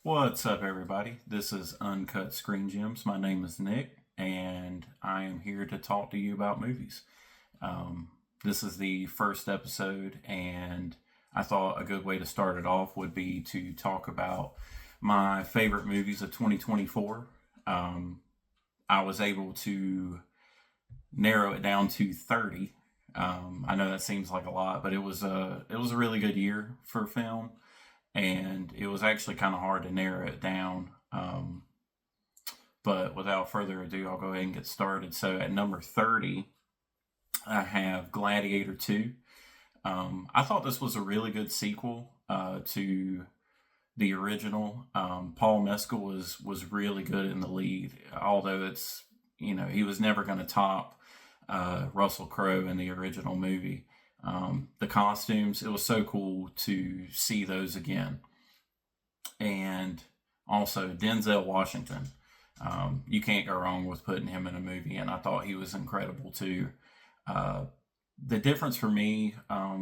What's up, everybody? This is Uncut Screen Gems. My name is Nick, and I am here to talk to you about movies. Um, this is the first episode, and I thought a good way to start it off would be to talk about my favorite movies of 2024. Um, I was able to narrow it down to 30. I know that seems like a lot, but it was a really good year for film, and it was actually kind of hard to narrow it down. But without further ado, I'll go ahead and get started. So at number 30, I have Gladiator 2. I thought this was a really good sequel to the original. Paul Mescal was really good in the lead, although he was never going to top Russell Crowe in the original movie. The costumes, it was so cool to see those again. And also Denzel Washington. You can't go wrong with putting him in a movie, and I thought he was incredible too. Uh, the difference for me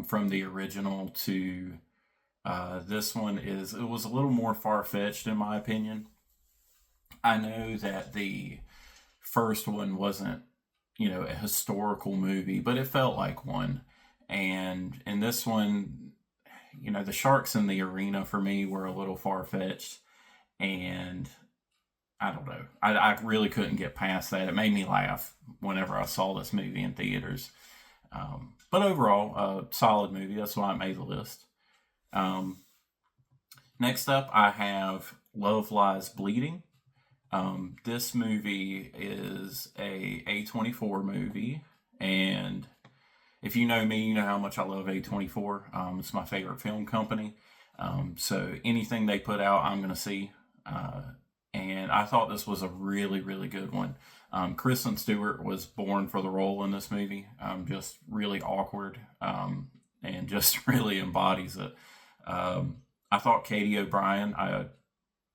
from the original to this one is it was a little more far fetched, in my opinion. I know that the first one wasn't, a historical movie, but it felt like one. And in this one, the sharks in the arena for me were a little far fetched. And I don't know. I really couldn't get past that. It made me laugh whenever I saw this movie in theaters. But overall, a solid movie. That's why it made the list. Um, Next up, I have Love Lies Bleeding. This movie is a A24 movie, and if you know me, you know how much I love A24. It's my favorite film company. So anything they put out, I'm going to see. And I thought this was a really, really good one. Kristen Stewart was born for the role in this movie. Just really awkward, and just really embodies it. I thought Katie O'Brien, I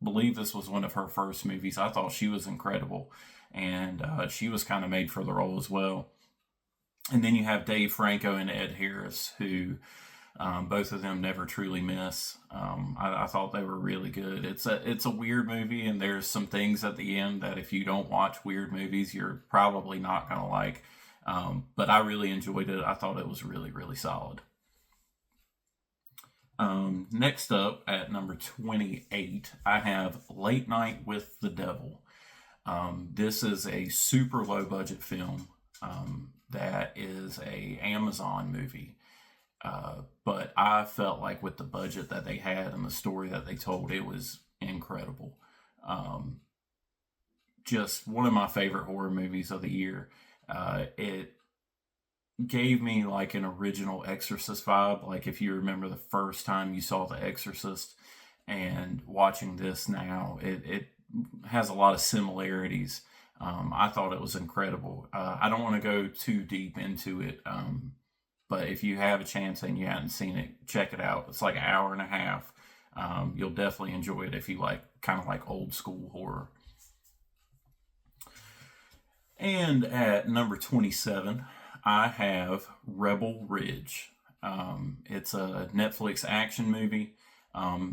believe this was one of her first movies. I thought she was incredible, and she was kind of made for the role as well. And then you have Dave Franco and Ed Harris, who both of them never truly miss. I thought they were really good. It's a weird movie, and there's some things at the end that if you don't watch weird movies, you're probably not gonna like. But I really enjoyed it. I thought it was really, really solid. Next up at number 28, I have Late Night with the Devil. This is a super low budget film that is a Amazon movie. But I felt like with the budget that they had and the story that they told, it was incredible. Um, just one of my favorite horror movies of the year. It gave me like an original Exorcist vibe. Like if you remember the first time you saw The Exorcist and watching this now, it has a lot of similarities. I thought it was incredible. I don't want to go too deep into it, but if you have a chance and you haven't seen it, check it out. It's like an hour and a half. You'll definitely enjoy it if you like kind of like old school horror. And at number 27, I have Rebel Ridge. It's a Netflix action movie.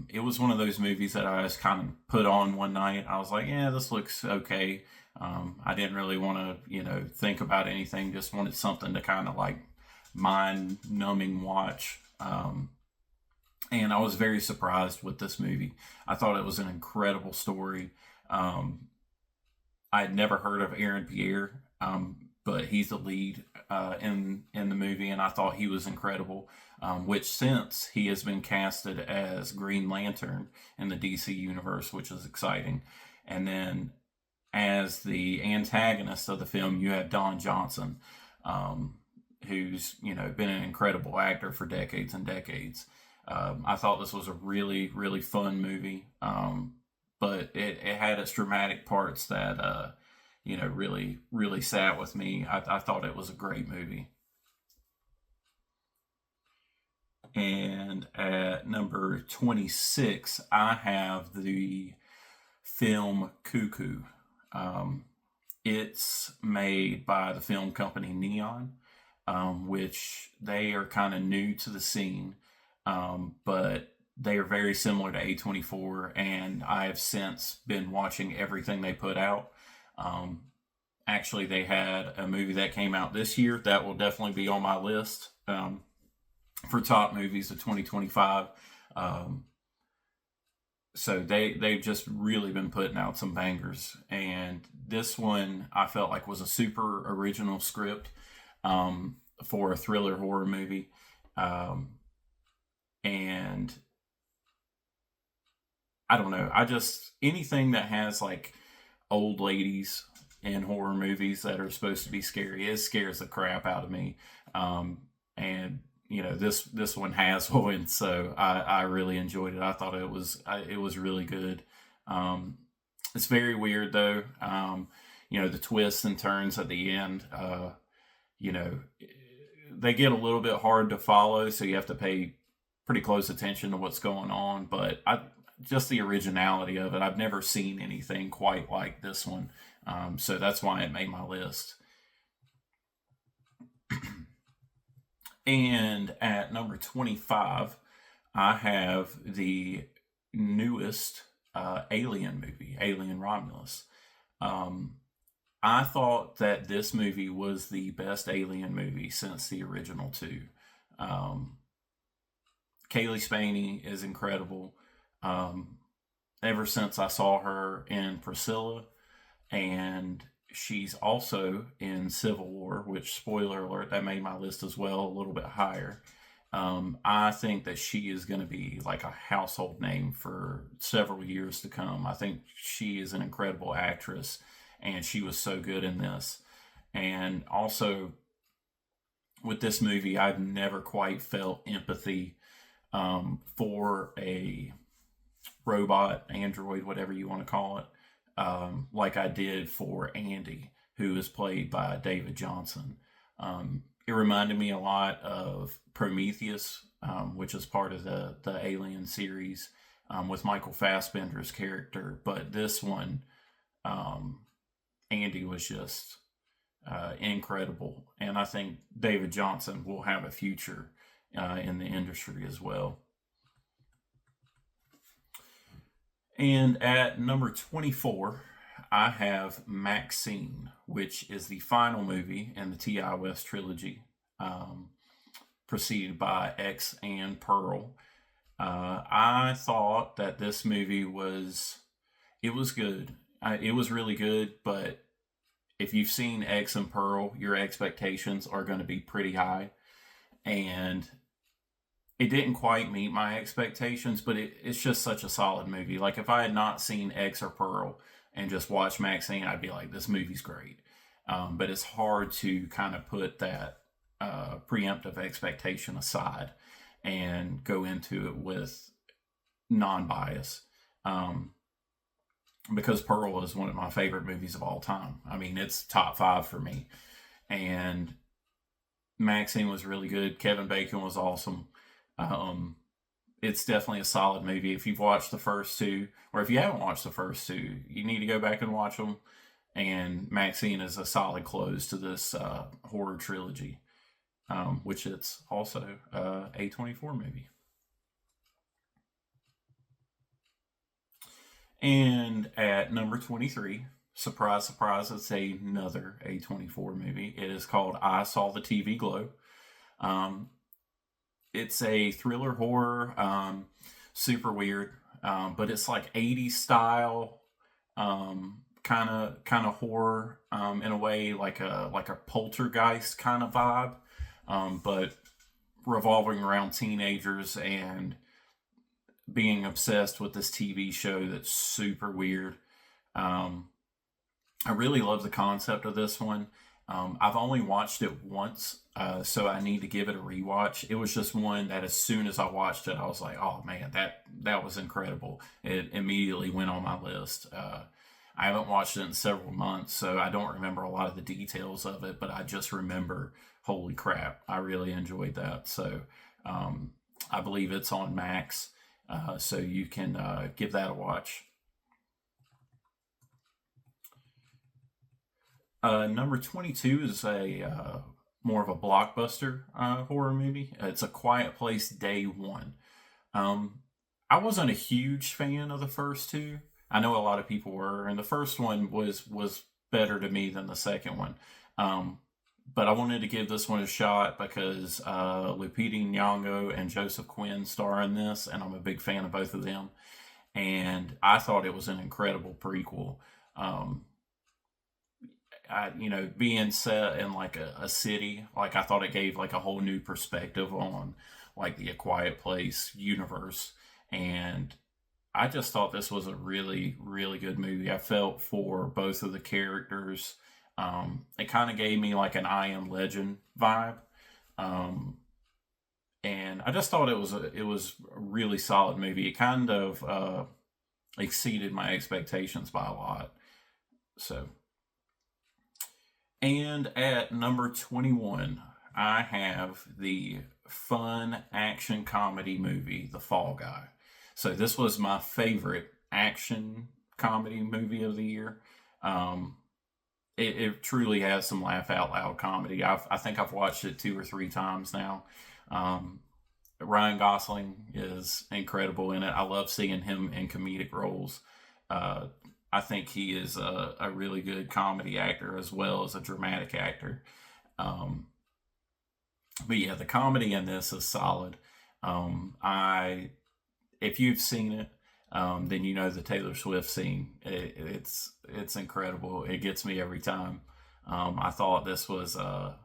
It was one of those movies that I just kind of put on one night. I was like, yeah, this looks okay. I didn't really want to, think about anything. Just wanted something to kind of like mind numbing watch. And I was very surprised with this movie. I thought it was an incredible story. Um, I had never heard of Aaron Pierre, but he's the lead in the movie, and I thought he was incredible. Which since he has been casted as Green Lantern in the DC universe, which is exciting. And then as the antagonist of the film, you have Don Johnson, um, who's been an incredible actor for decades and decades. I thought this was a really, really fun movie. But it had its dramatic parts that really, really sat with me. I thought it was a great movie. And at number 26, I have the film Cuckoo. Um, it's made by the film company Neon, which they are kind of new to the scene. But they are very similar to A24, and I have since been watching everything they put out. Um, Actually, they had a movie that came out this year that will definitely be on my list for top movies of 2025. Um, so they've just really been putting out some bangers, and this one I felt like was a super original script for a thriller horror movie. Um, and I don't know. I just anything that has like old ladies in horror movies that are supposed to be scary, it scares the crap out of me. Um, and this one has one, so I really enjoyed it. I thought it was really good. Um, it's very weird though. The twists and turns at the end. You know, they get a little bit hard to follow, so you have to pay pretty close attention to what's going on. But I just the originality of it. I've never seen anything quite like this one, so that's why it made my list. And at number 25, I have the newest Alien movie, Alien Romulus. Um, I thought that this movie was the best Alien movie since the original two. Um, Kaylee Spaney is incredible. Um, Ever since I saw her in Priscilla, and she's also in Civil War, which, spoiler alert, that made my list as well a little bit higher. I think that she is going to be like a household name for several years to come. I think she is an incredible actress, and she was so good in this. And also, with this movie, I've never quite felt empathy for a robot, android, whatever you want to call it, like I did for Andy, who is played by David Johnson. It reminded me a lot of Prometheus, which is part of the Alien series with Michael Fassbender's character. But this one, um, Andy was just incredible. And I think David Johnson will have a future in the industry as well. And at number 24, I have Maxine, which is the final movie in the T.I. West trilogy, um, preceded by X and Pearl. I thought that this movie it was good. It was really good, but if you've seen X and Pearl, your expectations are going to be pretty high. And it didn't quite meet my expectations, but it's just such a solid movie. Like if I had not seen X or Pearl and just watched Maxine, I'd be like, this movie's great. But it's hard to kind of put that preemptive expectation aside and go into it with non-bias. Um, because Pearl is one of my favorite movies of all time. I mean, it's top five for me. And Maxine was really good. Kevin Bacon was awesome. Um, it's definitely a solid movie. If you've watched the first two, or if you haven't watched the first two, you need to go back and watch them. And Maxine is a solid close to this horror trilogy, which it's also a 24 movie. And at number 23, surprise, surprise, it's another A24 movie. It is called I Saw the TV Glow. Um, it's a thriller horror, super weird, but it's like 80s style, kind of horror, in a way like a poltergeist kind of vibe, but revolving around teenagers and being obsessed with this TV show that's super weird. Um, I really love the concept of this one. I've only watched it once, so I need to give it a rewatch. It was just one that as soon as I watched it, I was like, "Oh man, that was incredible!" It immediately went on my list. I haven't watched it in several months, so I don't remember a lot of the details of it, but I just remember, holy crap, I really enjoyed that. So um, I believe it's on Max, so you can give that a watch. Number 22 is a more of a blockbuster horror movie. It's A Quiet Place Day One. Um, I wasn't a huge fan of the first two. I know a lot of people were, and the first one was better to me than the second one. Um, but I wanted to give this one a shot because Lupita Nyong'o and Joseph Quinn star in this, and I'm a big fan of both of them. And I thought it was an incredible prequel. Um, being set in like a city, like I thought it gave like a whole new perspective on like the A Quiet Place universe, and I just thought this was a really, really good movie. I felt for both of the characters. It kind of gave me like an I Am Legend vibe, um, and I just thought it was a really solid movie. It kind of exceeded my expectations by a lot. So, and at number 21, I have the fun action comedy movie, The Fall Guy. So this was my favorite action comedy movie of the year. Um, it truly has some laugh out loud comedy. I think I've watched it two or three times now. Um, Ryan Gosling is incredible in it. I love seeing him in comedic roles. Uh, I think he is a really good comedy actor as well as a dramatic actor. Um, but yeah, the comedy in this is solid. I If you've seen it, then you know the Taylor Swift scene. It's incredible. It gets me every time. I thought this was a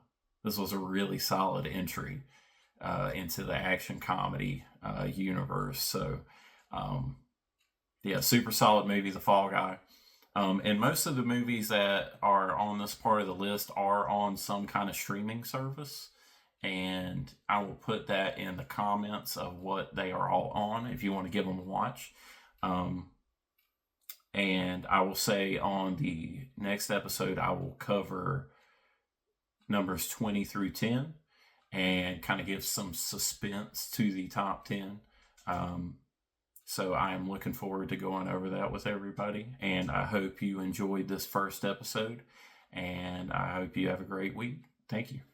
really solid entry into the action comedy universe. So um, yeah, super solid movie, The Fall Guy. And most of the movies that are on this part of the list are on some kind of streaming service. And I will put that in the comments of what they are all on if you want to give them a watch. Um, and I will say on the next episode, I will cover numbers 20 through 10 and kind of give some suspense to the top 10. Um, so I am looking forward to going over that with everybody. And I hope you enjoyed this first episode. And I hope you have a great week. Thank you.